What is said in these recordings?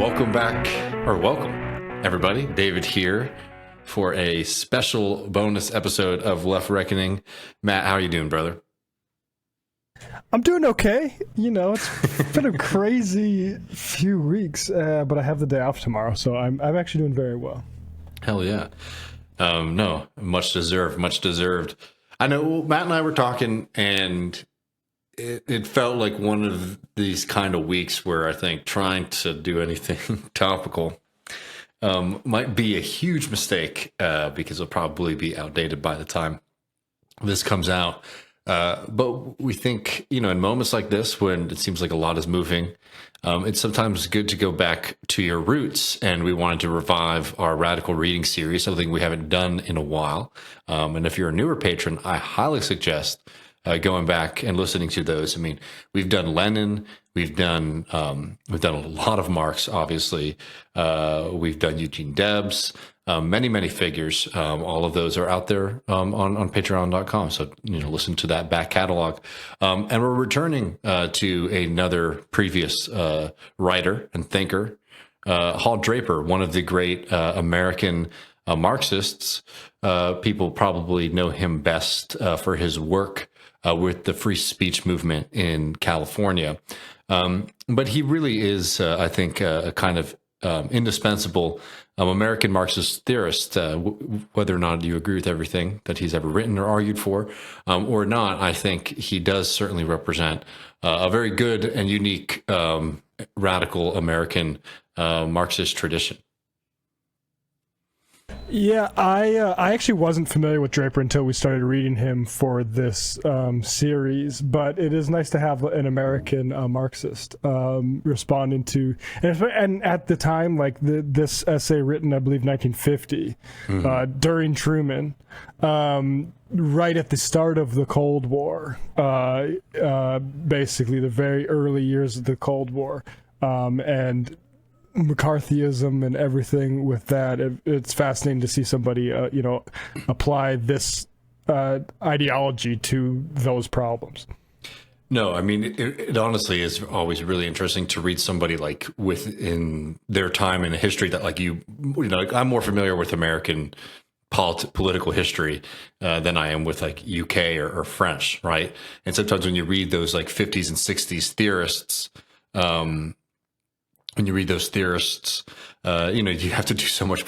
Welcome back, or welcome, everybody. David here for a special bonus episode of Left Reckoning. Matt, how are you doing, brother? I'm doing okay. You know, it's been a crazy few weeks, but I have the day off tomorrow, so I'm actually doing very well. Hell yeah. No, much deserved, much deserved. I know Matt and I were talking, and it felt like one of these kind of weeks where I think trying to do anything topical might be a huge mistake because it'll probably be outdated by the time this comes out. But we think, in moments like this, when it seems like a lot is moving, it's sometimes good to go back to your roots. And we wanted to revive our radical reading series, something we haven't done in a while. And if you're a newer patron, I highly suggest going back and listening to those. I mean, we've done Lenin, we've done a lot of Marx, obviously. We've done Eugene Debs, many figures. All of those are out there on patreon.com. So, listen to that back catalog. And we're returning to another previous writer and thinker, Hal Draper, one of the great American Marxists. People probably know him best for his work with the free speech movement in California. But he really is, I think, a kind of indispensable American Marxist theorist, whether or not you agree with everything that he's ever written or argued for or not. I think he does certainly represent a very good and unique radical American Marxist tradition. Yeah, I actually wasn't familiar with Draper until we started reading him for this series, but it is nice to have an American Marxist responding to, and at the time, like this essay written, I believe, 1950, during Truman, right at the start of the Cold War, basically the very early years of the Cold War, and McCarthyism and everything with that. It's fascinating to see somebody, apply this ideology to those problems. No, I mean, it honestly is always really interesting to read somebody like within their time in history that like like I'm more familiar with American political history than I am with like UK or French, right? And sometimes when you read those like 50s and 60s theorists, when you read those theorists, you have to do so much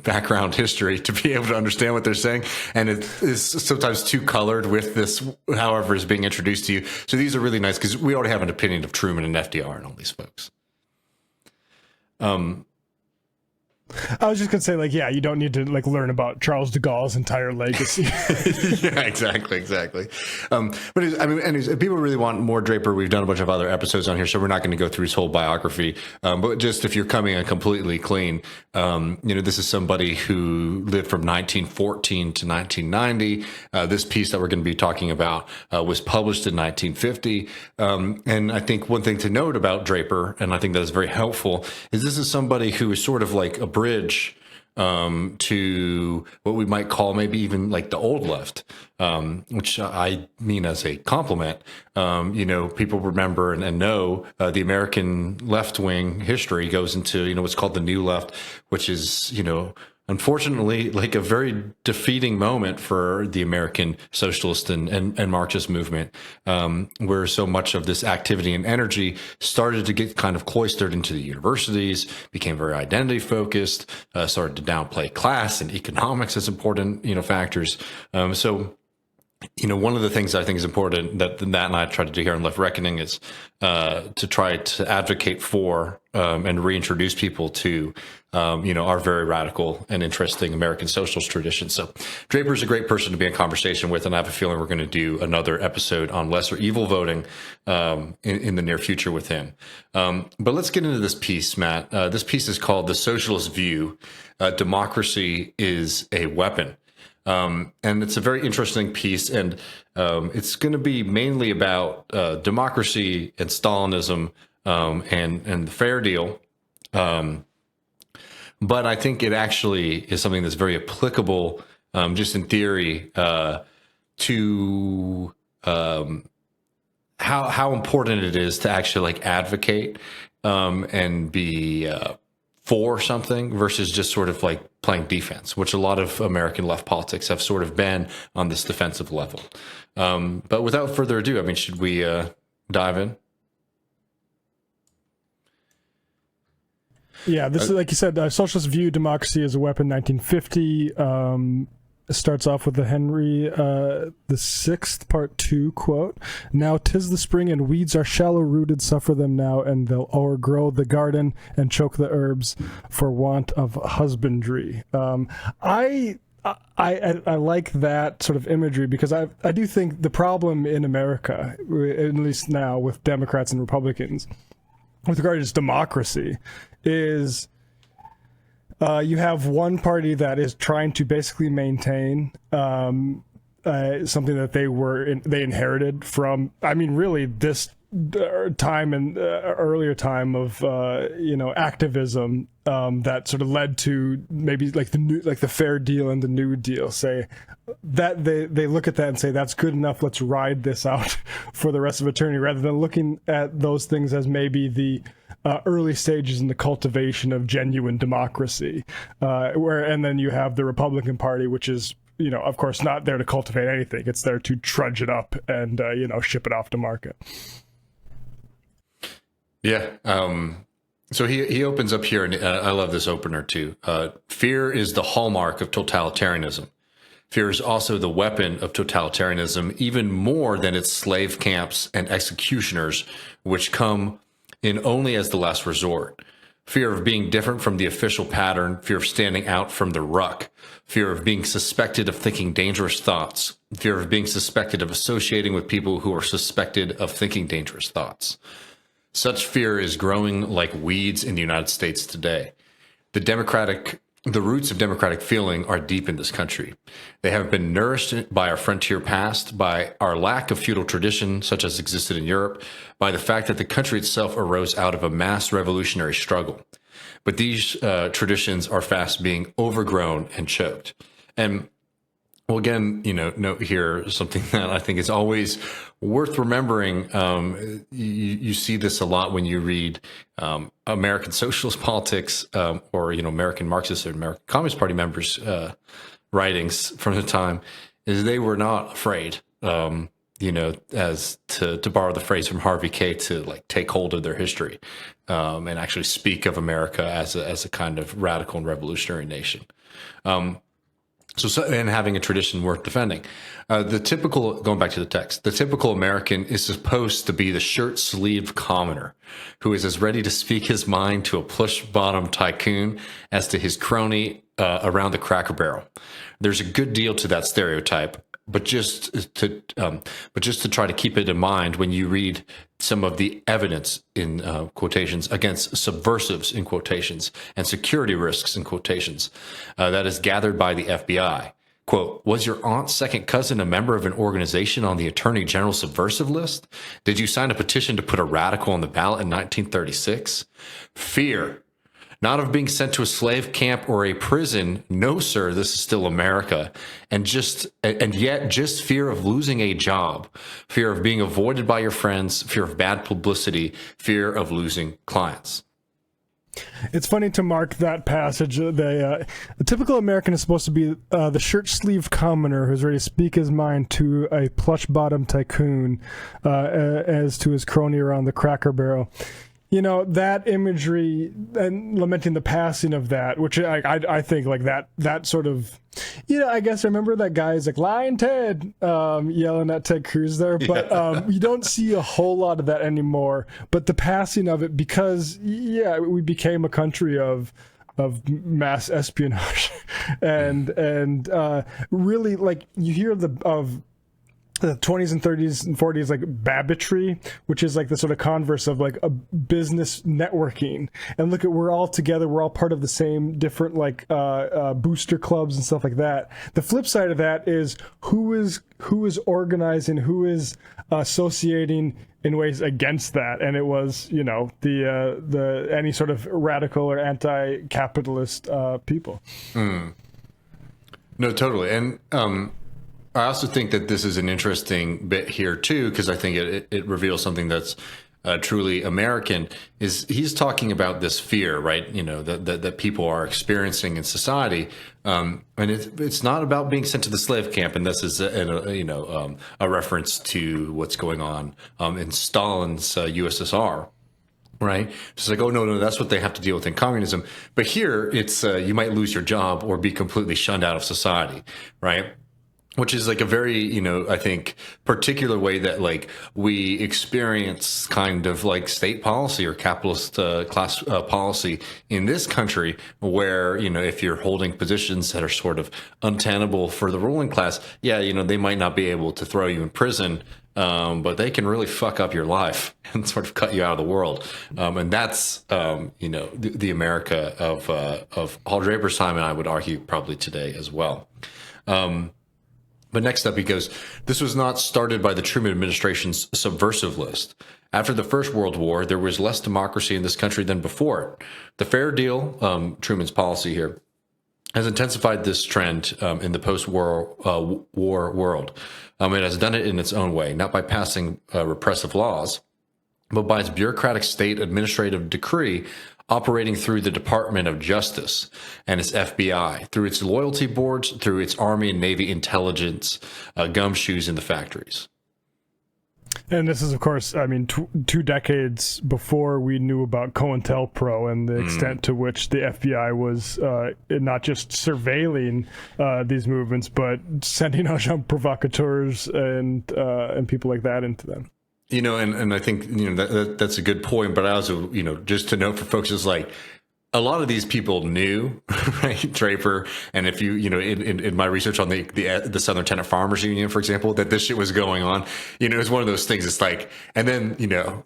background history to be able to understand what they're saying. And it is sometimes too colored with this, however, is being introduced to you. So these are really nice because we already have an opinion of Truman and FDR and all these folks. I was just gonna say, like, yeah, you don't need to like learn about Charles de Gaulle's entire legacy. Yeah, exactly. But people really want more Draper. We've done a bunch of other episodes on here, so we're not going to go through his whole biography. But just if you're coming in completely clean, this is somebody who lived from 1914 to 1990. This piece that we're going to be talking about was published in 1950. And I think one thing to note about Draper, and I think that is very helpful, is this is somebody who is sort of like a bridge to what we might call maybe even like the old left, which I mean as a compliment. People remember and know the American left wing history goes into, what's called the new left, which is, unfortunately, like a very defeating moment for the American socialist and Marxist movement, where so much of this activity and energy started to get kind of cloistered into the universities, became very identity focused, started to downplay class and economics as important, factors. One of the things I think is important that Matt and I try to do here on Left Reckoning is to try to advocate for and reintroduce people to, our very radical and interesting American socialist tradition. So Draper's a great person to be in conversation with, and I have a feeling we're going to do another episode on lesser evil voting in the near future with him. But let's get into this piece, Matt. This piece is called The Socialist View. Democracy is a Weapon. And it's a very interesting piece, and it's going to be mainly about democracy and Stalinism and the fair deal. But I think it actually is something that's very applicable, just in theory, to how important it is to actually like advocate and be for something versus just sort of like playing defense, which a lot of American left politics have sort of been on this defensive level. But without further ado, I mean, should we dive in? Yeah, this is, like you said, Socialist View, Democracy as a Weapon, 1950. Starts off with the Henry the Sixth, Part 2 quote. "Now 'tis the spring, and weeds are shallow-rooted. Suffer them now, and they'll o'ergrow the garden and choke the herbs for want of husbandry." I like that sort of imagery because I do think the problem in America, at least now with Democrats and Republicans, with regard to just democracy, is you have one party that is trying to basically maintain something that they inherited from, I mean, really this time and earlier time of activism that sort of led to maybe like the Fair Deal and the New Deal. Say that they look at that and say that's good enough. Let's ride this out for the rest of eternity, rather than looking at those things as maybe the early stages in the cultivation of genuine democracy, and then you have the Republican Party, which is, of course, not there to cultivate anything. It's there to trudge it up and, ship it off to market. Yeah. So he opens up here, and I love this opener too. Fear is the hallmark of totalitarianism. Fear is also the weapon of totalitarianism, even more than its slave camps and executioners, which come in only as the last resort. Fear of being different from the official pattern, fear of standing out from the ruck, fear of being suspected of thinking dangerous thoughts, fear of being suspected of associating with people who are suspected of thinking dangerous thoughts. Such fear is growing like weeds in the United States today. The roots of democratic feeling are deep in this country. They have been nourished by our frontier past, by our lack of feudal tradition, such as existed in Europe, by the fact that the country itself arose out of a mass revolutionary struggle. But these traditions are fast being overgrown and choked. And well, again, note here something that I think is always worth remembering. You see this a lot when you read American socialist politics or, American Marxist or American Communist Party members' writings from the time, is they were not afraid, as to borrow the phrase from Harvey K, to like take hold of their history and actually speak of America as a kind of radical and revolutionary nation. And having a tradition worth defending. Going back to the text, the typical American is supposed to be the shirt-sleeved commoner who is as ready to speak his mind to a plush-bottom tycoon as to his crony around the Cracker Barrel. There's a good deal to that stereotype, but just to try to keep it in mind when you read some of the evidence in quotations against subversives in quotations and security risks in quotations that is gathered by the FBI. Quote, "Was your aunt's second cousin a member of an organization on the Attorney General subversive list? Did you sign a petition to put a radical on the ballot in 1936? Fear. Not of being sent to a slave camp or a prison. No, sir, this is still America. And yet just fear of losing a job, fear of being avoided by your friends, fear of bad publicity, fear of losing clients." It's funny to mark that passage. The typical American is supposed to be the shirt-sleeved commoner who's ready to speak his mind to a plush-bottom tycoon as to his crony around the Cracker Barrel. That imagery and lamenting the passing of that, which I think like that sort of, I guess I remember that guy's like Lion Ted yelling at Ted Cruz there, but you don't see a whole lot of that anymore. But the passing of it, because we became a country of mass espionage and really, like, you hear of the 20s and 30s and 40s, like Babbitry, which is like the sort of converse of like a business networking. And look at, we're all together, we're all part of the same different like booster clubs and stuff like that. The flip side of that is who is organizing, who is associating in ways against that. And it was, the any sort of radical or anti-capitalist people. No, totally. And I also think that this is an interesting bit here too, because I think it reveals something that's truly American, is he's talking about this fear, right? You know, that people are experiencing in society, and it's not about being sent to the slave camp. And this is a reference to what's going on in Stalin's USSR. Right. It's like, oh, no, that's what they have to deal with in communism. But here it's you might lose your job or be completely shunned out of society. Right. Which is like a very, I think, particular way that like we experience kind of like state policy or capitalist class policy in this country, where, if you're holding positions that are sort of untenable for the ruling class, yeah, they might not be able to throw you in prison, but they can really fuck up your life and sort of cut you out of the world. And that's, the America of Hal Draper's time, and I would argue probably today as well. But next up, he goes, this was not started by the Truman administration's subversive list. After the First World War, there was less democracy in this country than before it. The fair deal, Truman's policy here, has intensified this trend in the post-war war world. It has done it in its own way, not by passing repressive laws, but by its bureaucratic state administrative decree operating through the Department of Justice and its FBI, through its loyalty boards, through its Army and Navy intelligence, gumshoes in the factories. And this is, of course, I mean, 2 decades before we knew about COINTELPRO and the extent to which the FBI was not just surveilling these movements, but sending agents provocateurs and people like that into them. And I think, that's a good point. But I also, just to note for folks, is like a lot of these people knew, right, Draper. And if you, in my research on the Southern Tenant Farmers Union, for example, that this shit was going on, it was one of those things. It's like, and then,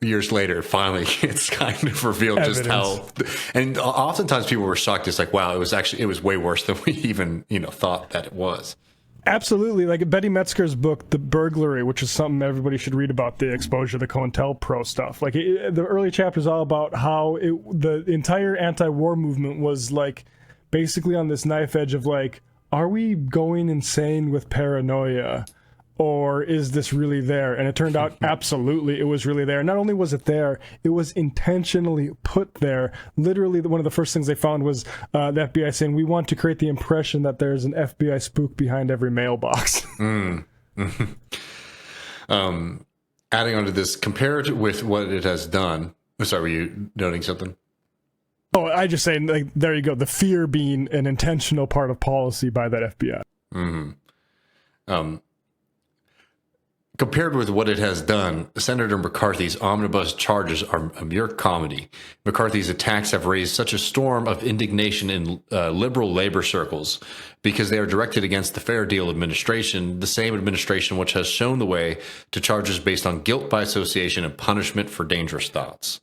years later, finally, it's kind of revealed just how, and oftentimes people were shocked. It's like, wow, it was way worse than we even, thought that it was. Absolutely. Like Betty Metzger's book, The Burglary, which is something everybody should read about the exposure to the COINTELPRO stuff. Like the early chapters all about how the entire anti-war movement was like basically on this knife edge of like, are we going insane with paranoia? Or is this really there? And it turned out absolutely it was really there. Not only was it there, it was intentionally put there. Literally, one of the first things they found was the FBI saying, we want to create the impression that there's an FBI spook behind every mailbox. Adding on to this, compared with what it has done. Oh, sorry, were you noting something? Oh, I just saying, like, there you go. The fear being an intentional part of policy by that FBI. Compared with what it has done, Senator McCarthy's omnibus charges are a mere comedy. McCarthy's attacks have raised such a storm of indignation in liberal labor circles because they are directed against the Fair Deal administration, the same administration which has shown the way to charges based on guilt by association and punishment for dangerous thoughts.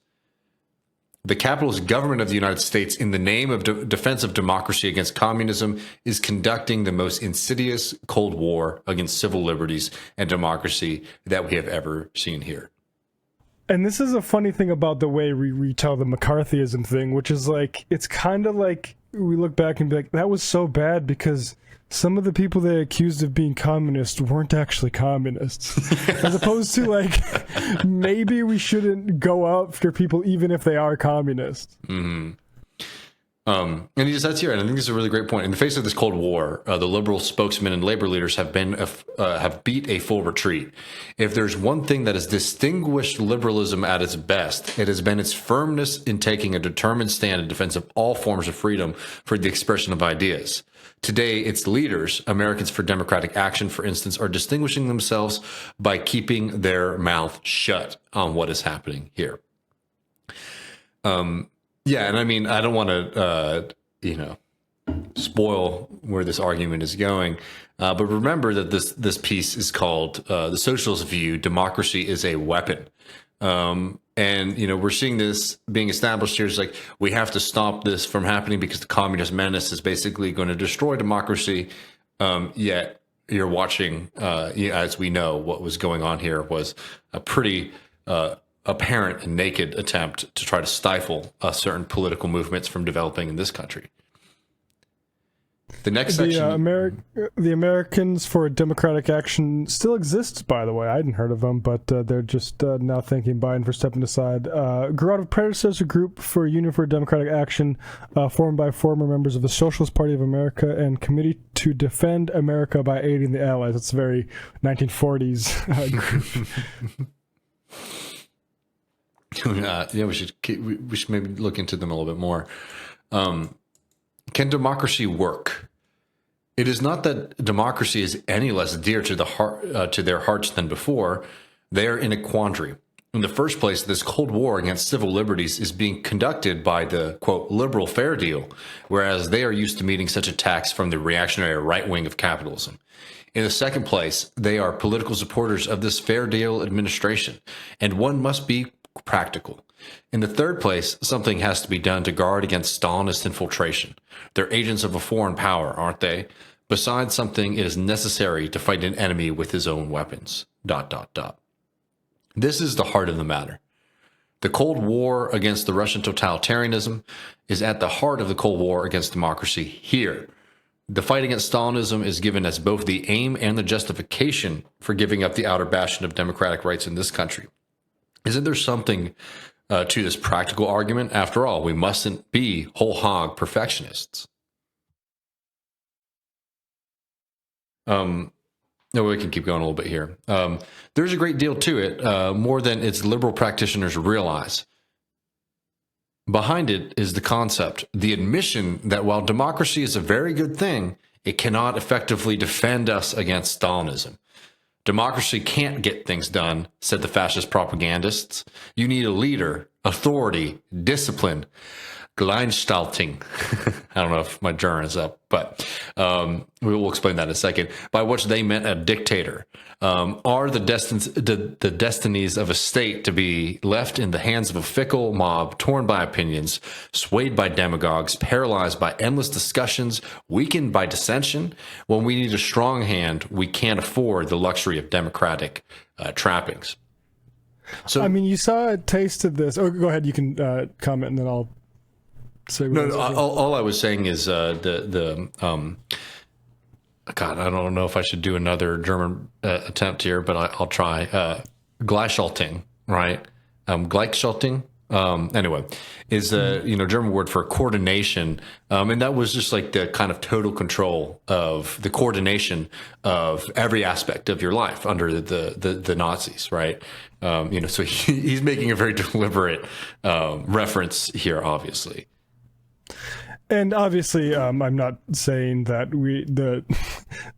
The capitalist government of the United States, in the name of defense of democracy against communism, is conducting the most insidious Cold War against civil liberties and democracy that we have ever seen here. And this is a funny thing about the way we retell the McCarthyism thing, which is like, it's kind of like we look back and be like, that was so bad because some of the people they accused of being communists weren't actually communists. As opposed to like, maybe we shouldn't go after people even if they are communists. Mm-hmm. And he just adds here, and I think this is a really great point. In the face of this Cold War, the liberal spokesmen and labor leaders have beat a full retreat. If there's one thing that has distinguished liberalism at its best, it has been its firmness in taking a determined stand in defense of all forms of freedom for the expression of ideas. Today, its leaders, Americans for Democratic Action, for instance, are distinguishing themselves by keeping their mouth shut on what is happening here. Yeah, and I mean, I don't want to, spoil where this argument is going, but remember that this piece is called "The Socialist View: Democracy is a Weapon," and we're seeing this being established here. It's like we have to stop this from happening because the communist menace is basically going to destroy democracy. Yet you're watching, as we know, what was going on here was a pretty apparent and naked attempt to try to stifle certain political movements from developing in this country. The next section. The Americans for Democratic Action still exists, by the way. I hadn't heard of them, but they're just now thanking Biden for stepping aside. Grew out of predecessor group for Union for Democratic Action, formed by former members of the Socialist Party of America and Committee to Defend America by Aiding the Allies. It's a very 1940s group. Yeah, we should maybe look into them a little bit more. Can democracy work? It is not that democracy is any less dear to to their hearts than before. They are in a quandary. In the first place, this Cold War against civil liberties is being conducted by the, quote, liberal fair deal, whereas they are used to meeting such attacks from the reactionary right wing of capitalism. In the second place, they are political supporters of this fair deal administration, and one must be practical. In the third place, something has to be done to guard against Stalinist infiltration. They're agents of a foreign power, aren't they? Besides something, it is necessary to fight an enemy with his own weapons. ... This is the heart of the matter. The Cold War against the Russian totalitarianism is at the heart of the Cold War against democracy here. The fight against Stalinism is given as both the aim and the justification for giving up the outer bastion of democratic rights in this country. Isn't there something to this practical argument? After all, we mustn't be whole hog perfectionists. No, we can keep going a little bit here. There's a great deal to it, more than its liberal practitioners realize. Behind it is the concept, the admission that while democracy is a very good thing, it cannot effectively defend us against Stalinism. Democracy can't get things done, said the fascist propagandists. You need a leader, authority, discipline, Gleichschaltung. I don't know if my German is up, but we will explain that in a second. By which they meant a dictator. Are the destinies of a state to be left in the hands of a fickle mob, torn by opinions, swayed by demagogues, paralyzed by endless discussions, weakened by dissension? When we need a strong hand, we can't afford the luxury of democratic trappings. So, I mean, you saw a taste of this. Oh, go ahead. You can comment, and then I'll. All I was saying is God, I don't know if I should do another German attempt here, but I'll try. Gleichschaltung, right? Gleichschaltung. Anyway, is a German word for coordination, and that was just like the kind of total control of the coordination of every aspect of your life under the Nazis, right? So he's making a very deliberate reference here, obviously. And obviously, I'm not saying that the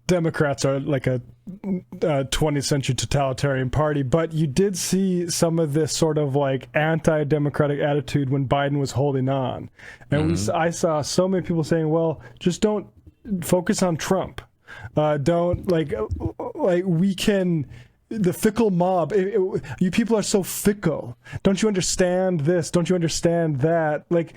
Democrats are like a 20th century totalitarian party, but you did see some of this sort of like anti-democratic attitude when Biden was holding on. And I saw so many people saying, well, just don't focus on Trump. Don't we can... The fickle mob, you people are so fickle. Don't you understand this? Don't you understand that? Like...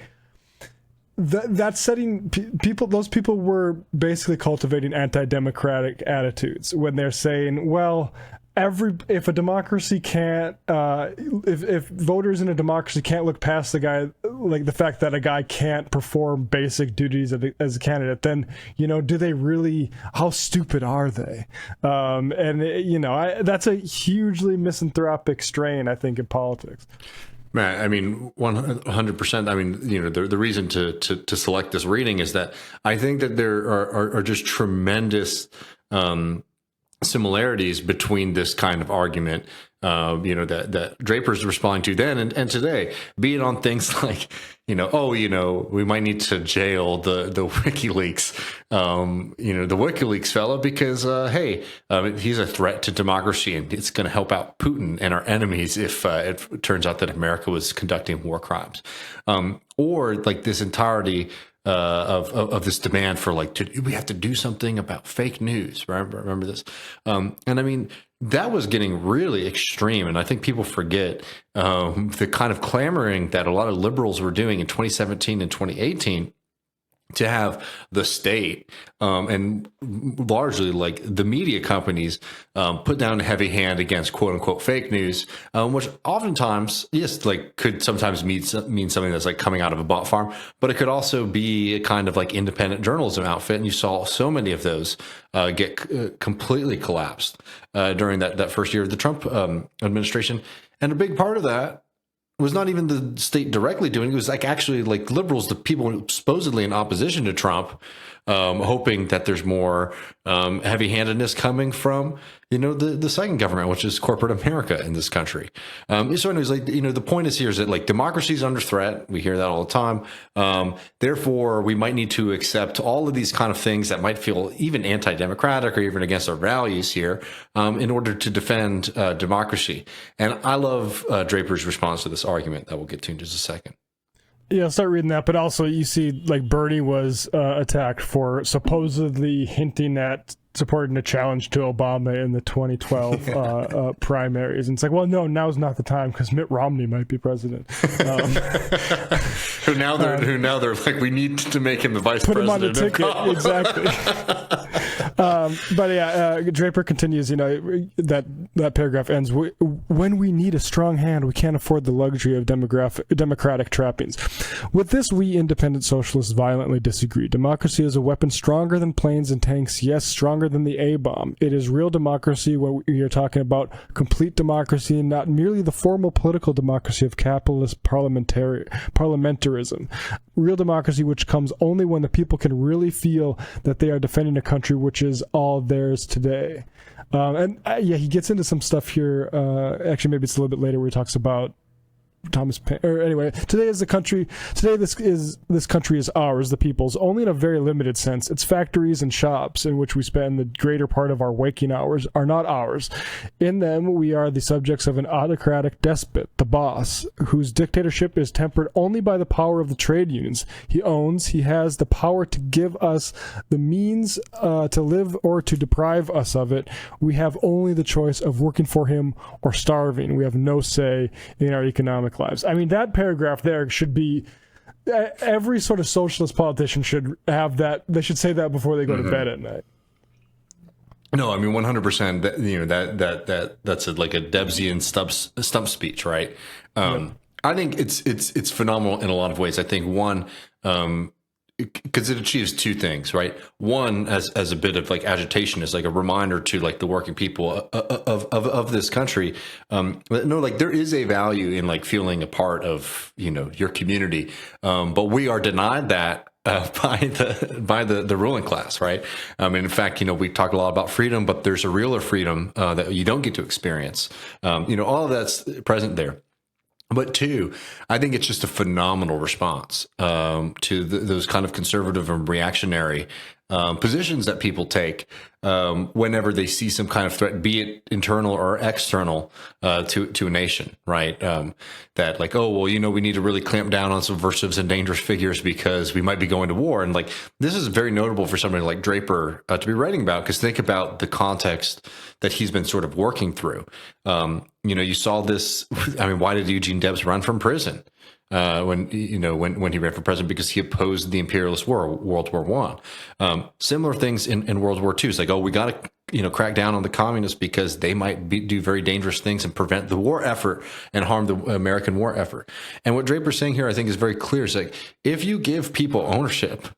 That's setting people. Those people were basically cultivating anti-democratic attitudes when they're saying, "Well, if a democracy can't, if voters in a democracy can't look past the guy, like the fact that a guy can't perform basic duties as a candidate, then do they really? How stupid are they?" That's a hugely misanthropic strain, I think, in politics. Man, I mean, 100%. I mean, the reason to select this reading is that I think that there are just tremendous similarities between this kind of argument, that Draper's responding to then and today, be it on things like, we might need to jail the WikiLeaks, the WikiLeaks fella because, hey, he's a threat to democracy and it's going to help out Putin and our enemies if it turns out that America was conducting war crimes, or like this entirety of this demand for we have to do something about fake news. Remember this? And I mean, that was getting really extreme. And I think people forget the kind of clamoring that a lot of liberals were doing in 2017 and 2018 to have the state and largely like the media companies put down a heavy hand against quote unquote fake news, which oftentimes, yes, like could sometimes mean something that's like coming out of a bot farm, but it could also be a kind of like independent journalism outfit. And you saw so many of those get completely collapsed during that first year of the Trump administration. And a big part of that was not even the state directly doing it. It was like actually like liberals, the people supposedly in opposition to Trump, hoping that there's more heavy-handedness coming from, the second government, which is corporate America in this country. So anyways, like, the point is here is that like democracy is under threat. We hear that all the time. Therefore, we might need to accept all of these kind of things that might feel even anti-democratic or even against our values here in order to defend democracy. And I love Draper's response to this argument that we'll get to in just a second. Yeah, I'll start reading that. But also, you see, like Bernie was attacked for supposedly hinting at supporting a challenge to Obama in the 2012 primaries. And it's like, well, no, now's not the time because Mitt Romney might be president. Who now they're like, we need to make him the vice put president. Put him on the ticket, exactly. But yeah, Draper continues, that paragraph ends, when we need a strong hand, we can't afford the luxury of democratic trappings. With this, we independent socialists violently disagree. Democracy is a weapon stronger than planes and tanks, yes, stronger than the A-bomb. It is real democracy when we are talking about complete democracy and not merely the formal political democracy of capitalist parliamentarism. Real democracy which comes only when the people can really feel that they are defending a country which is all theirs today. He gets into some stuff here. Actually, maybe it's a little bit later where he talks about Thomas Paine, or anyway, this country is ours, the people's, only in a very limited sense. Its factories and shops in which we spend the greater part of our waking hours are not ours. In them, we are the subjects of an autocratic despot, the boss, whose dictatorship is tempered only by the power of the trade unions. He has the power to give us the means to live or to deprive us of it. We have only the choice of working for him or starving. We have no say in our economic lives. I mean, that paragraph there should be, every sort of socialist politician should have that. They should say that before they go to bed at night. No, I mean 100%. That's like a Debsian stump speech, right? I think it's phenomenal in a lot of ways. I think one, because it achieves two things, right? One, as a bit of like agitation, is like a reminder to like the working people of this country. No, like there is a value in like feeling a part of your community, but we are denied that by the ruling class, right? In fact, we talk a lot about freedom, but there's a realer freedom that you don't get to experience. All of that's present there. But two, I think it's just a phenomenal response to those kind of conservative and reactionary positions that people take whenever they see some kind of threat, be it internal or external to a nation, right? That like, oh, well, we need to really clamp down on subversives and dangerous figures because we might be going to war. And like, this is very notable for somebody like Draper to be writing about, because think about the context that he's been sort of working through. You saw this. I mean, why did Eugene Debs run from prison? When he ran for president, because he opposed the imperialist war, World War I. Similar things in World War II. It's like, oh, we got to crack down on the communists because they might do very dangerous things and prevent the war effort and harm the American war effort. And what Draper's saying here, I think, is very clear. It's like, if you give people ownership,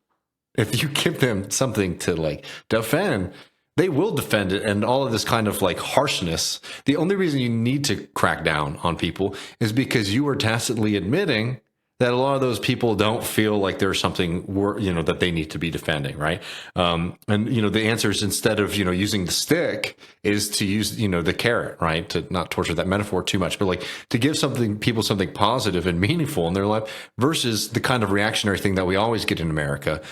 if you give them something to like defend, they will defend it. And all of this kind of like harshness, the only reason you need to crack down on people is because you are tacitly admitting that a lot of those people don't feel like there's something that they need to be defending, right? And the answer is, instead of using the stick, is to use the carrot, right? To not torture that metaphor too much, but like to give people something positive and meaningful in their life, versus the kind of reactionary thing that we always get in America,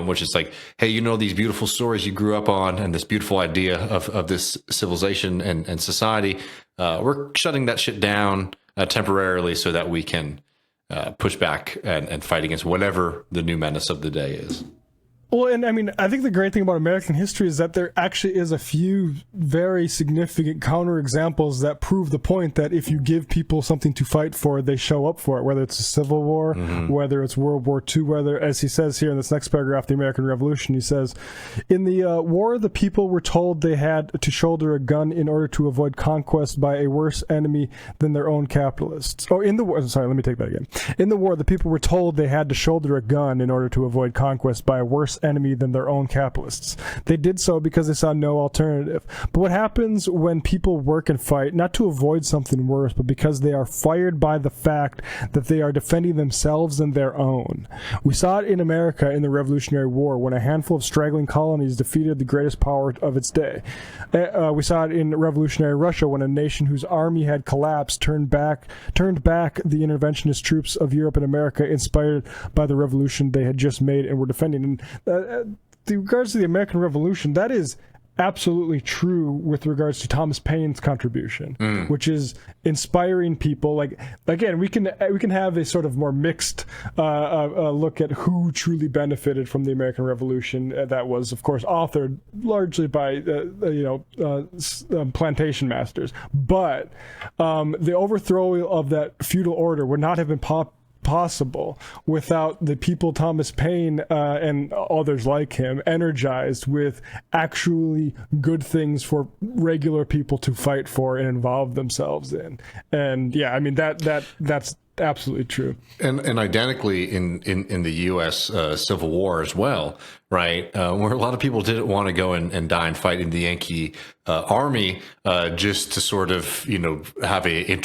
which is like, hey, these beautiful stories you grew up on and this beautiful idea of this civilization and society, we're shutting that shit down temporarily so that we can push back and fight against whatever the new menace of the day is. Well, and I mean, I think the great thing about American history is that there actually is a few very significant counterexamples that prove the point that if you give people something to fight for, they show up for it, whether it's a Civil War, whether it's World War II, whether, as he says here in this next paragraph, the American Revolution, he says, in the war, the people were told they had to shoulder a gun in order to avoid conquest by a worse enemy than their own capitalists. Oh, in the war, sorry, let me take that again. In the war, the people were told they had to shoulder a gun in order to avoid conquest by a worse enemy than their own capitalists. They did so because they saw no alternative. But what happens when people work and fight, not to avoid something worse, but because they are fired by the fact that they are defending themselves and their own? We saw it in America in the Revolutionary War when a handful of straggling colonies defeated the greatest power of its day. We saw it in revolutionary Russia when a nation whose army had collapsed turned back the interventionist troops of Europe and America, inspired by the revolution they had just made and were defending. And in regards to the American Revolution, that is absolutely true with regards to Thomas Paine's contribution, which is inspiring people. Like, again, we can have a sort of more mixed look at who truly benefited from the American Revolution. That was, of course, authored largely by plantation masters. But the overthrow of that feudal order would not have been possible without the people Thomas Paine and others like him energized with actually good things for regular people to fight for and involve themselves in. And yeah, I mean that's absolutely true. And identically in the U.S. Civil War as well, right? Where a lot of people didn't want to go and die and fight in the Yankee army just to sort of, have a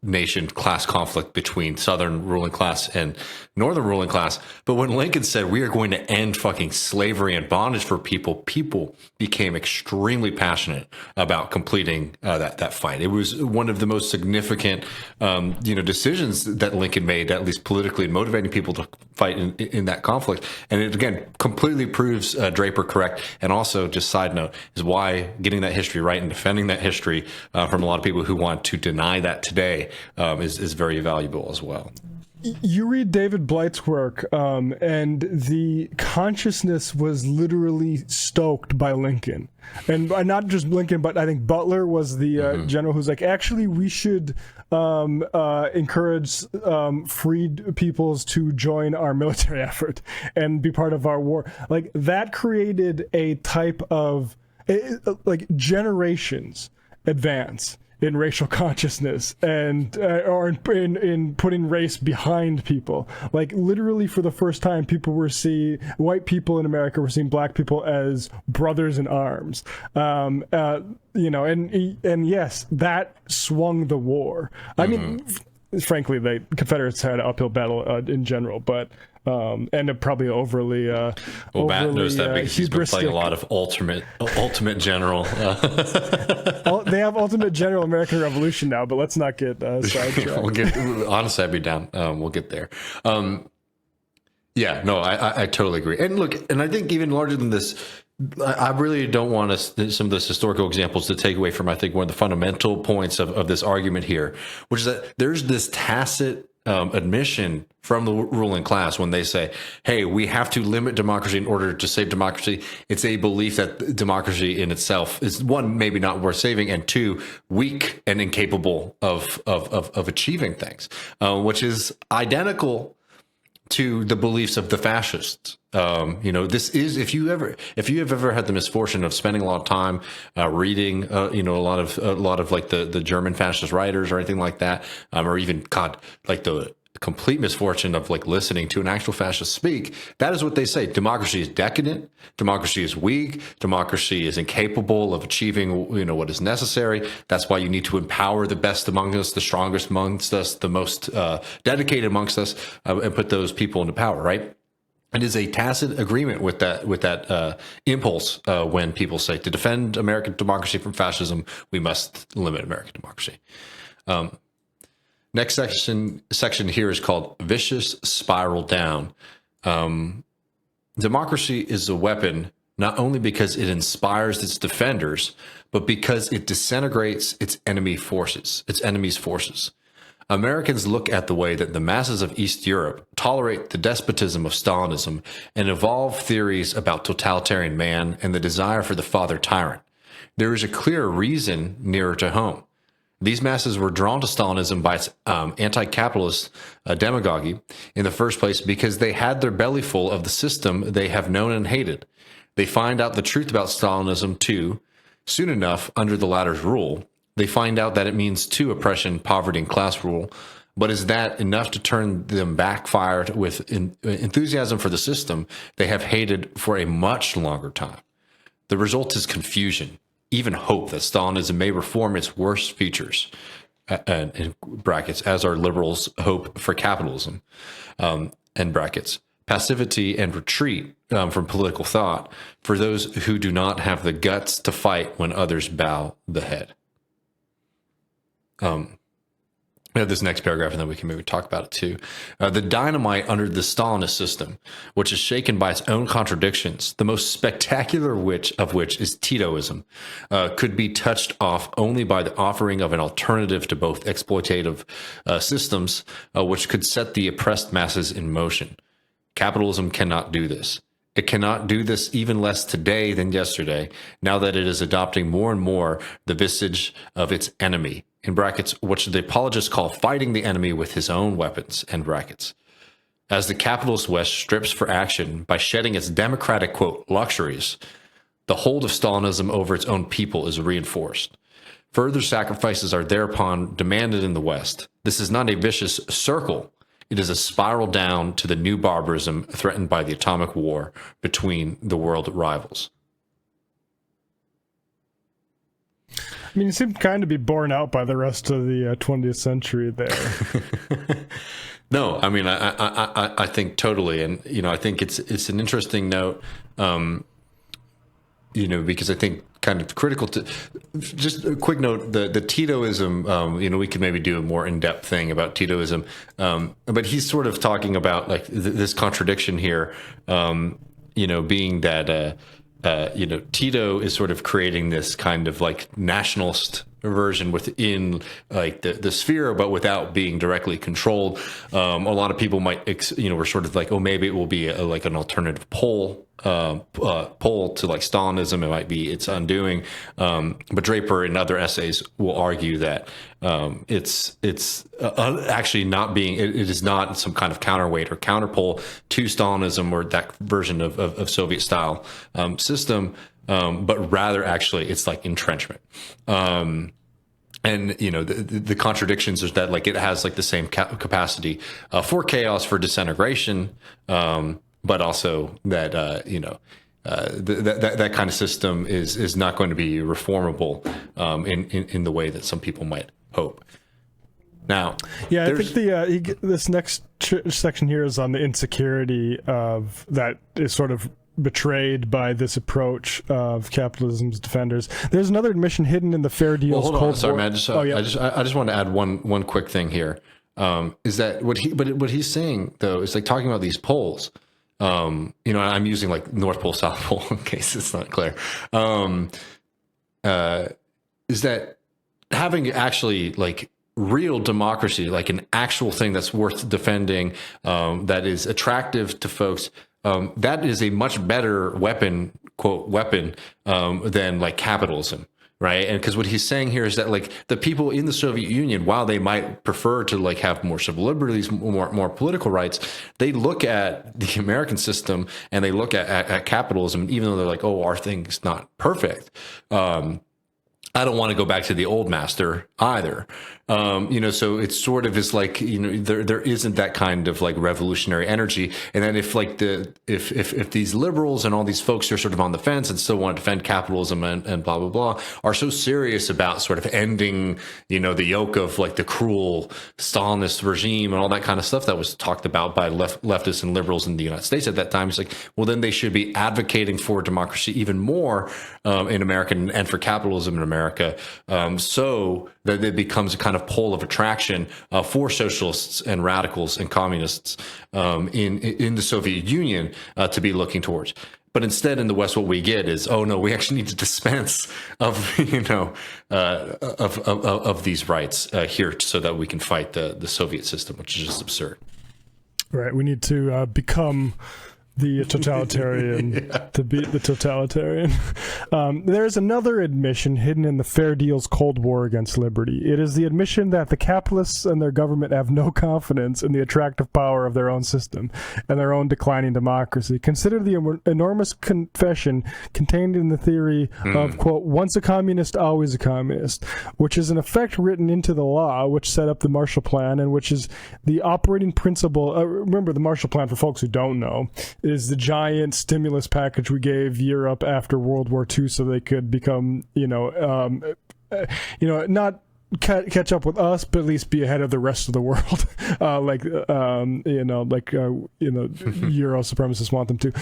nation class conflict between Southern ruling class and Northern ruling class. But when Lincoln said we are going to end fucking slavery and bondage for people became extremely passionate about completing that fight. It was one of the most significant decisions that Lincoln made, at least politically, and motivating people to fight in that conflict. And it again completely proves Draper correct. And also, just side note, is why getting that history right and defending that history from a lot of people who want to deny that today is very valuable as well. You read David Blight's work, and the consciousness was literally stoked by Lincoln. And not just Lincoln, but I think Butler was the general who's like, actually, we should encourage freed peoples to join our military effort and be part of our war. Like, that created a type of, like, generations advance in racial consciousness and or in putting race behind people. Like, literally for the first time, white people in America were seeing black people as brothers in arms. And yes, that swung the war. I mean, frankly, the Confederates had an uphill battle in general, but and probably overly Matt knows that because he's been playing a lot of Ultimate General. They have Ultimate General American Revolution now, but let's not get sidetracked. Honestly, I'd be down. We'll get there. Yeah, no, I totally agree. And look, and I think even larger than this, I really don't want some of those historical examples to take away from, I think, one of the fundamental points of this argument here, which is that there's this tacit admission from the ruling class when they say, hey, we have to limit democracy in order to save democracy. It's a belief that democracy in itself is, one, maybe not worth saving, and two, weak and incapable of achieving things, which is identical to the beliefs of the fascists. This is, if you have ever had the misfortune of spending a lot of time reading, a lot of like the German fascist writers or anything like that, or even like the complete misfortune of like listening to an actual fascist speak, that is what they say. Democracy is decadent. Democracy is weak. Democracy is incapable of achieving, what is necessary. That's why you need to empower the best among us, the strongest amongst us, the most dedicated amongst us, and put those people into power, right? It is a tacit agreement with that impulse when people say to defend American democracy from fascism, we must limit American democracy. Next section here is called Vicious Spiral Down. Democracy is a weapon not only because it inspires its defenders, but because it disintegrates its enemy's forces. Americans look at the way that the masses of East Europe tolerate the despotism of Stalinism and evolve theories about totalitarian man and the desire for the father tyrant. There is a clear reason nearer to home. These masses were drawn to Stalinism by its anti-capitalist demagoguery in the first place because they had their belly full of the system they have known and hated. They find out the truth about Stalinism too, soon enough under the latter's rule. They find out that it means too oppression, poverty, and class rule. But is that enough to turn them backfired with enthusiasm for the system they have hated for a much longer time? The result is confusion, even hope that Stalinism may reform its worst features, in brackets, as our liberals hope for capitalism, end brackets, passivity and retreat from political thought for those who do not have the guts to fight when others bow the head. We have this next paragraph, and then we can maybe talk about it too. The dynamite under the Stalinist system, which is shaken by its own contradictions, the most spectacular of which is Titoism, could be touched off only by the offering of an alternative to both exploitative systems, which could set the oppressed masses in motion. Capitalism cannot do this. It cannot do this even less today than yesterday, now that it is adopting more and more the visage of its enemy, in brackets, which the apologists call fighting the enemy with his own weapons, end brackets. As the capitalist West strips for action by shedding its democratic, quote, luxuries, the hold of Stalinism over its own people is reinforced. Further sacrifices are thereupon demanded in the West. This is not a vicious circle. It is a spiral down to the new barbarism threatened by the atomic war between the world rivals. I mean, you seem kind of be borne out by the rest of the 20th century there. No, I mean, I think totally. And, you know, I think it's an interesting note, you know, because I think kind of critical to just a quick note, the Titoism, you know, we could maybe do a more in-depth thing about Titoism. But he's sort of talking about like this contradiction here, you know, being that, you know, Tito is sort of creating this kind of like nationalist version within like the sphere, but without being directly controlled. A lot of people might, you know, we're sort of like, oh, maybe it will be like an alternative pole to like Stalinism. It might be its undoing. But Draper in other essays will argue that it's actually not being, it is not some kind of counterweight or counterpole to Stalinism or that version of Soviet style system, but rather actually it's like entrenchment. And, you know, the contradictions is that like it has like the same capacity for chaos, for disintegration, but also that, you know, that kind of system is not going to be reformable in the way that some people might hope. Now, yeah, I think this next section here is on the insecurity of that is sort of betrayed by this approach of capitalism's defenders. There's another admission hidden in the fair deals. Well, hold on, sorry, man. I just want to add one quick thing here. Is that what he's saying though is like talking about these poles. You know, I'm using like North Pole, South Pole in case it's not clear. Is that having actually like real democracy, like an actual thing that's worth defending, that is attractive to folks. That is a much better weapon, quote, weapon, than like capitalism, right? And because what he's saying here is that like the people in the Soviet Union, while they might prefer to like have more civil liberties, more political rights, they look at the American system and they look at capitalism, and even though they're like, oh, our thing's not perfect. I don't want to go back to the old master either. You know, so it's sort of is like, you know, there isn't that kind of like revolutionary energy. And then if like if these liberals and all these folks are sort of on the fence and still want to defend capitalism and blah, blah, blah, are so serious about sort of ending, you know, the yoke of like the cruel Stalinist regime and all that kind of stuff that was talked about by leftists and liberals in the United States at that time, it's like, well, then they should be advocating for democracy even more in America and for capitalism in America, so that it becomes a kind of pole of attraction for socialists and radicals and communists in the Soviet Union to be looking towards. But instead, in the West, what we get is, oh no, we actually need to dispense of of these rights here so that we can fight the Soviet system, which is just absurd. Right. We need to become the totalitarian to beat the totalitarian. There's another admission hidden in the fair deal's Cold War against liberty. It is the admission that the capitalists and their government have no confidence in the attractive power of their own system and their own declining democracy. Consider the enormous confession contained in the theory of, quote, once a communist, always a communist, which is in effect written into the law, which set up the Marshall Plan, and which is the operating principle. Remember, the Marshall Plan, for folks who don't know, is the giant stimulus package we gave Europe after World War II so they could become, not catch up with us, but at least be ahead of the rest of the world, Euro supremacists want them to,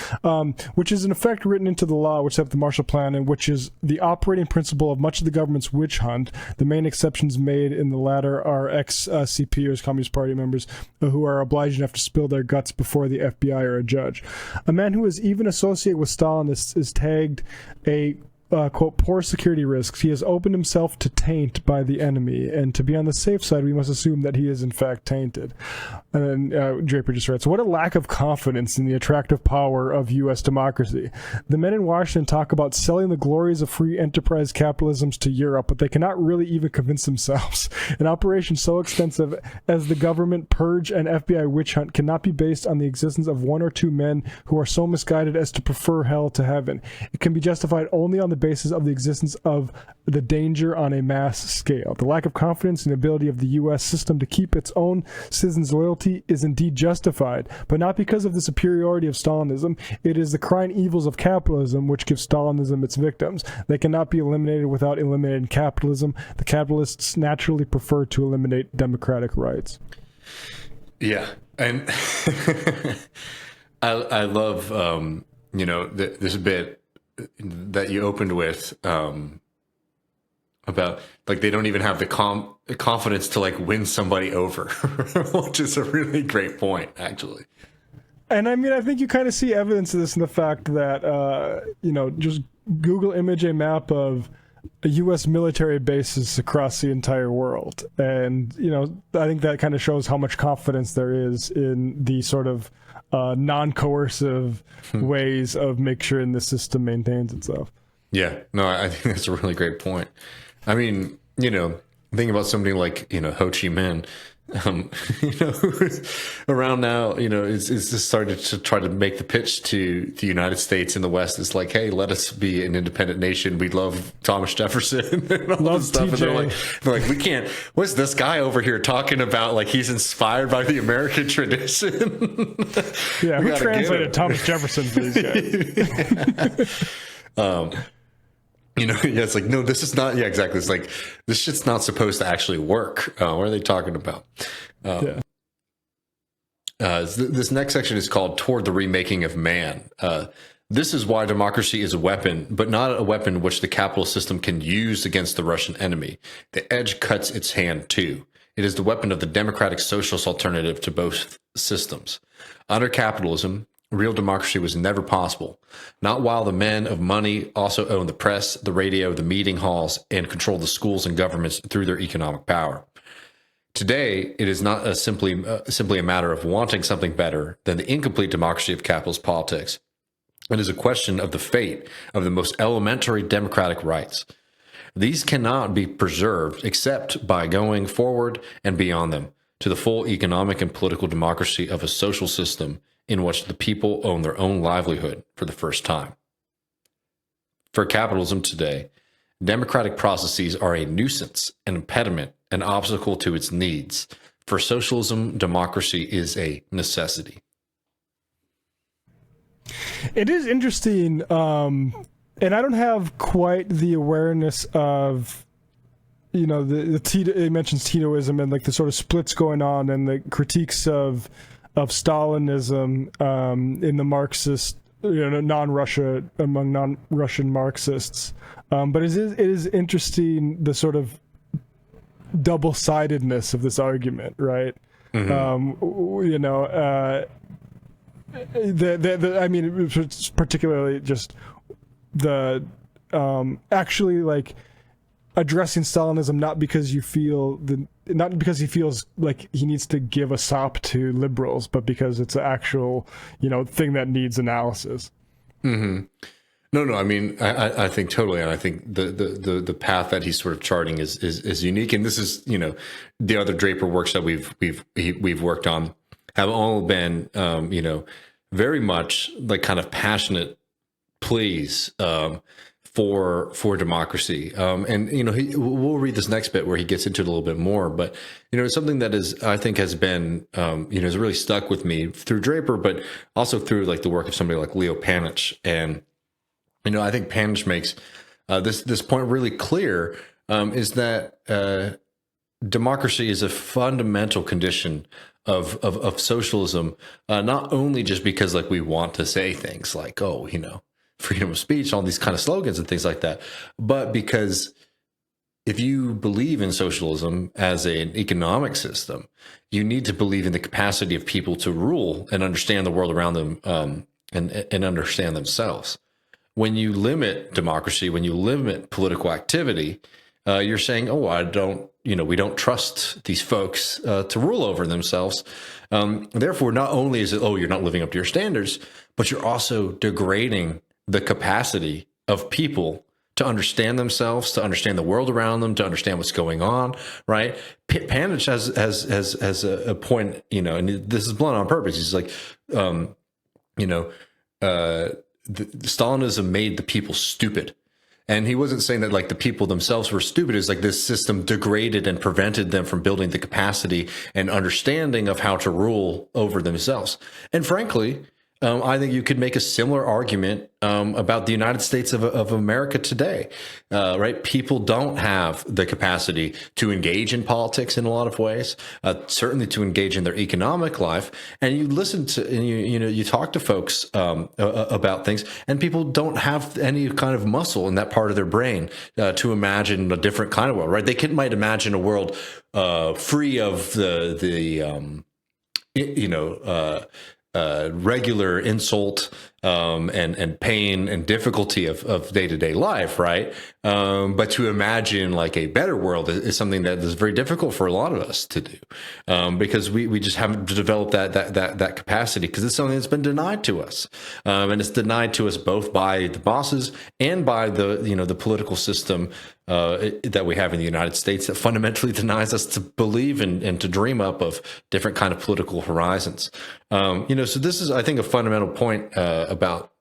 which is in effect written into the law, which set up the Marshall Plan, and which is the operating principle of much of the government's witch hunt. The main exceptions made in the latter are ex-CPers, Communist Party members, who are obliged enough to spill their guts before the FBI or a judge. A man who is even associated with Stalinists is tagged a quote, poor security risks. He has opened himself to taint by the enemy, and to be on the safe side, we must assume that he is in fact tainted. And then Draper just writes, what a lack of confidence in the attractive power of U.S. democracy. The men in Washington talk about selling the glories of free enterprise capitalisms to Europe, but they cannot really even convince themselves. An operation so extensive as the government purge and FBI witch hunt cannot be based on the existence of one or two men who are so misguided as to prefer hell to heaven. It can be justified only on the basis of the existence of the danger on a mass scale. The lack of confidence in the ability of the U.S. system to keep its own citizens' loyalty is indeed justified, but not because of the superiority of Stalinism. It is the crying evils of capitalism which give Stalinism its victims. They cannot be eliminated without eliminating capitalism. The capitalists naturally prefer to eliminate democratic rights. Yeah, and I love this bit that you opened with about like they don't even have the confidence to like win somebody over, which is a really great point, actually. And I mean, I think you kind of see evidence of this in the fact that just Google image a map of U.S. military bases across the entire world, and I think that kind of shows how much confidence there is in the sort of non-coercive ways of make sure the system maintains itself. Yeah, no, I think that's a really great point. I mean, think about somebody like, Ho Chi Minh, around now, is just started to try to make the pitch to the United States and the West. It's like, hey, let us be an independent nation. We love Thomas Jefferson and all this stuff. TJ. And they're like, we can't, what's this guy over here talking about? Like, he's inspired by the American tradition. Yeah, who translated Thomas Jefferson for these guys? It's like, no, this is not, exactly. It's like, this shit's not supposed to actually work. What are they talking about? This next section is called Toward the Remaking of Man. This is why democracy is a weapon, but not a weapon which the capitalist system can use against the Russian enemy. The edge cuts its hand too. It is the weapon of the democratic socialist alternative to both systems. Under capitalism, real democracy was never possible, not while the men of money also own the press, the radio, the meeting halls, and control the schools and governments through their economic power. Today, it is not simply a matter of wanting something better than the incomplete democracy of capitalist politics. It is a question of the fate of the most elementary democratic rights. These cannot be preserved except by going forward and beyond them to the full economic and political democracy of a social system in which the people own their own livelihood for the first time. For capitalism today, democratic processes are a nuisance, an impediment, an obstacle to its needs. For socialism, democracy is a necessity. It is interesting, and I don't have quite the awareness of, the Tito, it mentions Titoism and like the sort of splits going on and the critiques of Stalinism in the Marxist, among non-Russian Marxists. But it is interesting the sort of double-sidedness of this argument, right? Mm-hmm. I mean, it's particularly just the actually like addressing Stalinism not because he feels like he needs to give a sop to liberals, but because it's an actual thing that needs analysis. Mm-hmm. No. I mean, I think totally, and I think the path that he's sort of charting is unique. And this is the other Draper works that we've worked on have all been very much like kind of passionate pleas for democracy. And we'll read this next bit where he gets into it a little bit more. But it's something that I think has been has really stuck with me through Draper, but also through like the work of somebody like Leo Panitch. And I think Panitch makes this point really clear, is that democracy is a fundamental condition of socialism, not only just because like we want to say things like, freedom of speech, all these kind of slogans and things like that, but because if you believe in socialism as an economic system, you need to believe in the capacity of people to rule and understand the world around them, and understand themselves. When you limit democracy, when you limit political activity, you're saying, we don't trust these folks to rule over themselves. Therefore, not only is it, you're not living up to your standards, but you're also degrading the capacity of people to understand themselves, to understand the world around them, to understand what's going on, right? Panitch has a point, and this is blunt on purpose. He's like, Stalinism made the people stupid. And he wasn't saying that like the people themselves were stupid. It's like this system degraded and prevented them from building the capacity and understanding of how to rule over themselves. And frankly, I think you could make a similar argument about the United States of America today, right? People don't have the capacity to engage in politics in a lot of ways, certainly to engage in their economic life. And you listen to, and you talk to folks about things, and people don't have any kind of muscle in that part of their brain to imagine a different kind of world, right? They might imagine a world free of the regular insult and pain and difficulty of day-to-day life, right? But to imagine like a better world is something that is very difficult for a lot of us to do, because we just haven't developed that capacity, because it's something that's been denied to us, and it's denied to us both by the bosses and by the political system that we have in the United States, that fundamentally denies us to believe and to dream up of different kind of political horizons. So this is, I think, a fundamental point about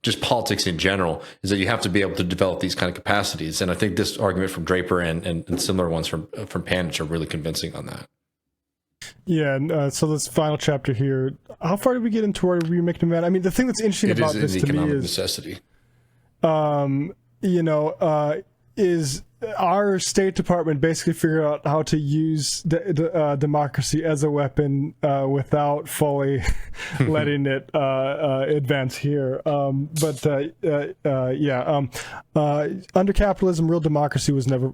just politics in general, is that you have to be able to develop these kind of capacities. And I think this argument from Draper and similar ones from Panitch are really convincing on that. Yeah, and so this final chapter here, how far did we get into our Remaking of Man? I mean, the thing that's interesting about this to me is necessity. Is our State Department basically figured out how to use democracy as a weapon without fully letting it advance here. Under capitalism, real democracy was never...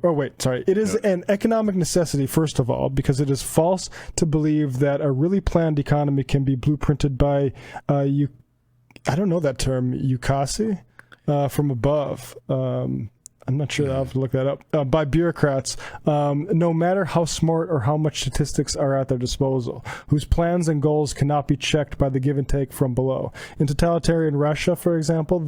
It is an economic necessity, first of all, because it is false to believe that a really planned economy can be blueprinted by, I don't know that term, ukase, from above. I'm not sure. I'll have to look that up. By bureaucrats, no matter how smart or how much statistics are at their disposal, whose plans and goals cannot be checked by the give and take from below. In totalitarian Russia, for example,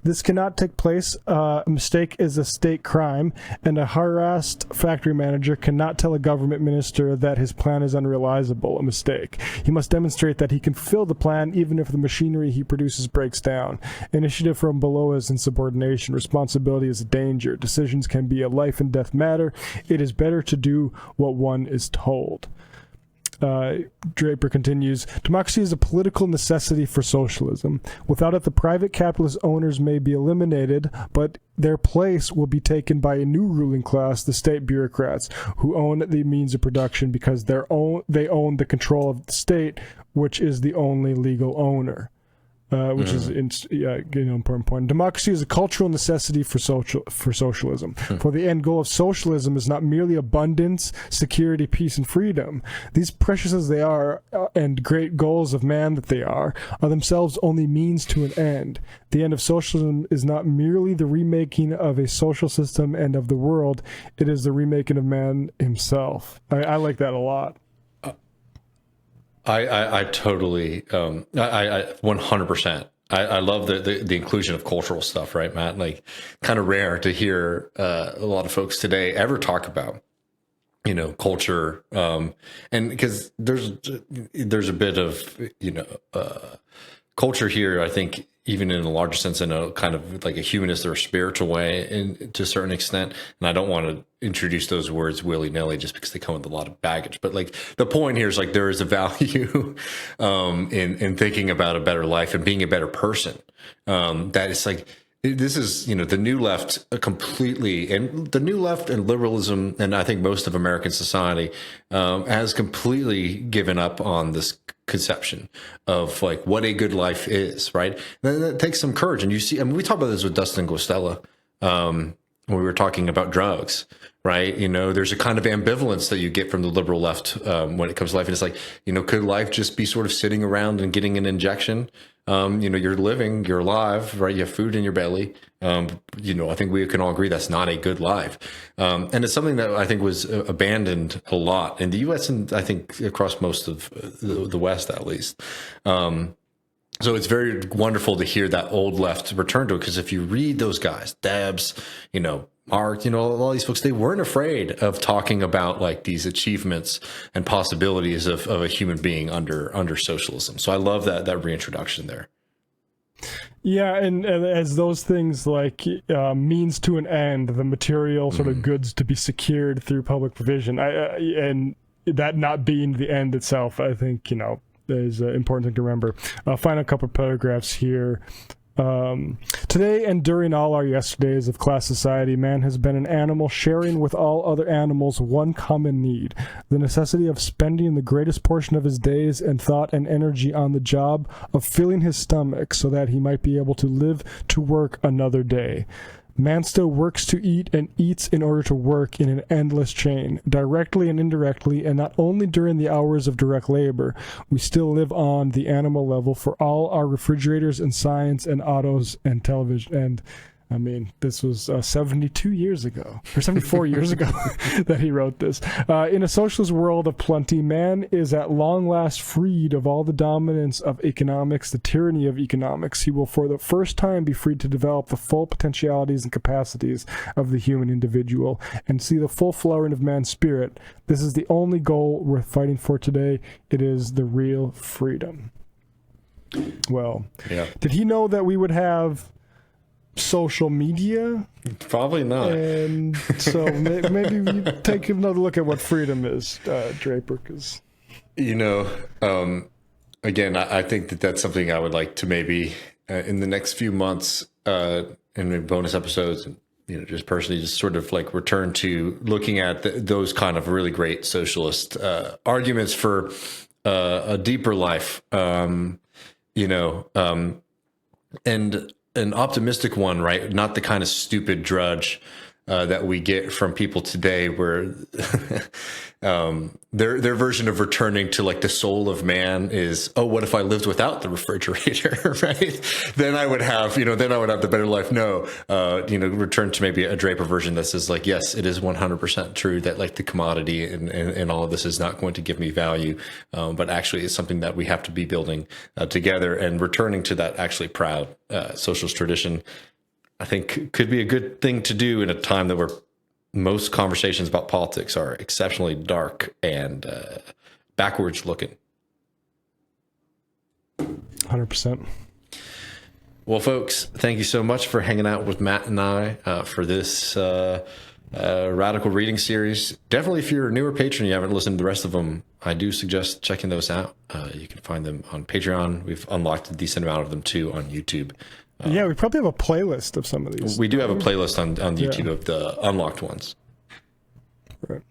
this cannot take place. A mistake is a state crime, and a harassed factory manager cannot tell a government minister that his plan is unrealizable, a mistake. He must demonstrate that he can fulfill the plan even if the machinery he produces breaks down. Initiative from below is insubordination. Responsibility is a danger. Decisions can be a life and death matter. It is better to do what one is told. Draper continues, democracy is a political necessity for socialism. Without it, the private capitalist owners may be eliminated, but their place will be taken by a new ruling class, the state bureaucrats, who own the means of production because they own the control of the state, which is the only legal owner. which is important point. Democracy is a cultural necessity for socialism. For the end goal of socialism is not merely abundance, security, peace, and freedom. These precious as they are and great goals of man that they are themselves only means to an end. The end of socialism is not merely the remaking of a social system and of the world. It is the remaking of man himself. I like that a lot. I totally, I 100%. I love the inclusion of cultural stuff, right, Matt? Like, kind of rare to hear a lot of folks today ever talk about, culture, and because there's a bit of culture here. I think even in a larger sense, in a kind of like a humanist or a spiritual way, to a certain extent. And I don't want to introduce those words willy nilly just because they come with a lot of baggage. But like the point here is like there is a value in thinking about a better life and being a better person. That it's like this is the new left completely, and the new left and liberalism, and I think most of American society has completely given up on this conception of like what a good life is, right? And that takes some courage. And you see, I mean, we talked about this with Dustin Guastella when we were talking about drugs, right? There's a kind of ambivalence that you get from the liberal left when it comes to life. And it's like, could life just be sort of sitting around and getting an injection? You're living, you're alive, right? You have food in your belly. I think we can all agree that's not a good life. And it's something that I think was abandoned a lot in the US and I think across most of the West, at least. So it's very wonderful to hear that old left return to it. Because if you read those guys, Debs, Mark, all these folks, they weren't afraid of talking about like these achievements and possibilities of a human being under socialism. So I love that reintroduction there. Yeah, and as those things like means to an end, the material sort of goods to be secured through public provision, and that not being the end itself, I think, is an important thing to remember. I'll find a couple of paragraphs here. Today and during all our yesterdays of class society, man has been an animal sharing with all other animals one common need, the necessity of spending the greatest portion of his days and thought and energy on the job of filling his stomach so that he might be able to live to work another day. Man still works to eat and eats in order to work in an endless chain, directly and indirectly, and not only during the hours of direct labor. We still live on the animal level for all our refrigerators and science and autos and television. And I mean, this was 72 years ago, or 74 years ago that he wrote this. In a socialist world of plenty, man is at long last freed of all the dominance of economics, the tyranny of economics. He will for the first time be free to develop the full potentialities and capacities of the human individual and see the full flowering of man's spirit. This is the only goal worth fighting for today. It is the real freedom. Well, yeah. Did he know that we would have social media? Probably not. And so maybe we take another look at what freedom is, Draper, because again, I think that's something I would like to maybe in the next few months in bonus episodes, just personally just sort of like return to looking at those kind of really great socialist arguments for a deeper life, and an optimistic one, right? Not the kind of stupid drudge that we get from people today, where their version of returning to like the soul of man is, oh, what if I lived without the refrigerator, right? Then I would have, the better life. No, return to maybe a Draper version that says like, yes, it is 100% true that like the commodity and all of this is not going to give me value, but actually it's something that we have to be building together, and returning to that actually proud socialist tradition, I think could be a good thing to do in a time that where most conversations about politics are exceptionally dark and backwards looking. 100%. Well, folks, thank you so much for hanging out with Matt and I for this radical reading series. Definitely, if you're a newer patron, you haven't listened to the rest of them, I do suggest checking those out. You can find them on Patreon. We've unlocked a decent amount of them too on YouTube. Yeah, we probably have a playlist of some of these. We do have a playlist on YouTube of the unlocked ones. Right.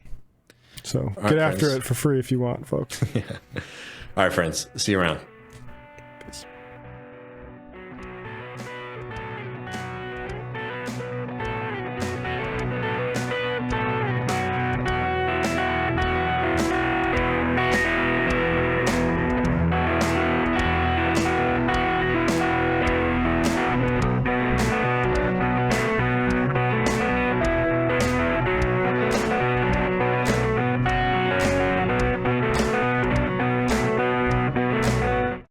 So get after it for free if you want, folks. Yeah. All right, friends. See you around. Peace.